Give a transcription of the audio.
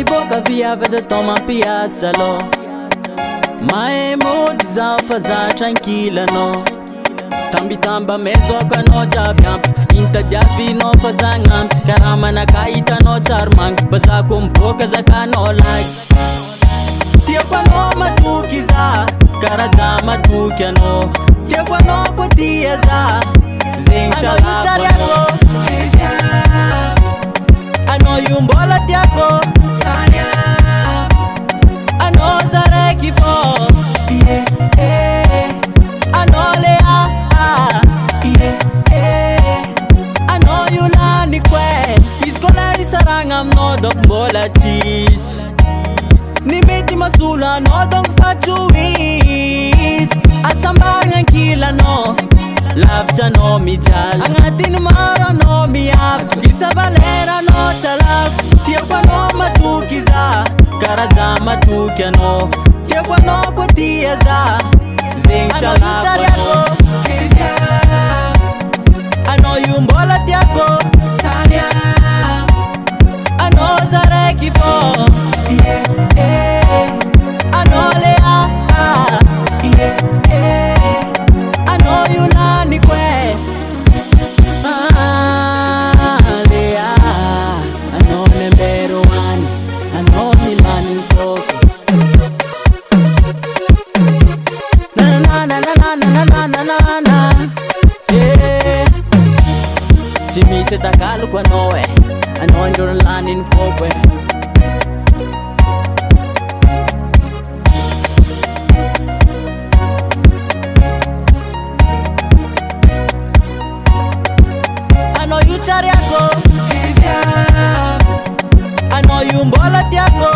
miboka viavy tao mampiasa lo mahay mody za fa za tranquille anao tambitamba mezoka anao jiaby ampy intadiavinao fa za gnampy karaha manakahitanao tsary mangy bazako miboka zakanao lagy tiako anao matoky za karaha za matoky anao tiako anao koa tia za zegny tsara anao io mbola tiako anao za raiky fô anao le anao io lany koe izy koa la nisaragna aminao donc mbola tsisy ny mety masolo anao donc fa tsoizy asambagna ankilanao lavitra anao mijaly agnatiny maro anao miavy isa valeranao tsalako tiako anao matoky za karaha za matoky anao tiako anao koa tia za zegny tsalako anao io mbola tiako anao za raiky fô anao le anao io lany koe le anao number one anao ni lany toko na na na na na na na na na tsy misy takaloko anao anao andro laniny foko anao io tsariako anao io mbola tiako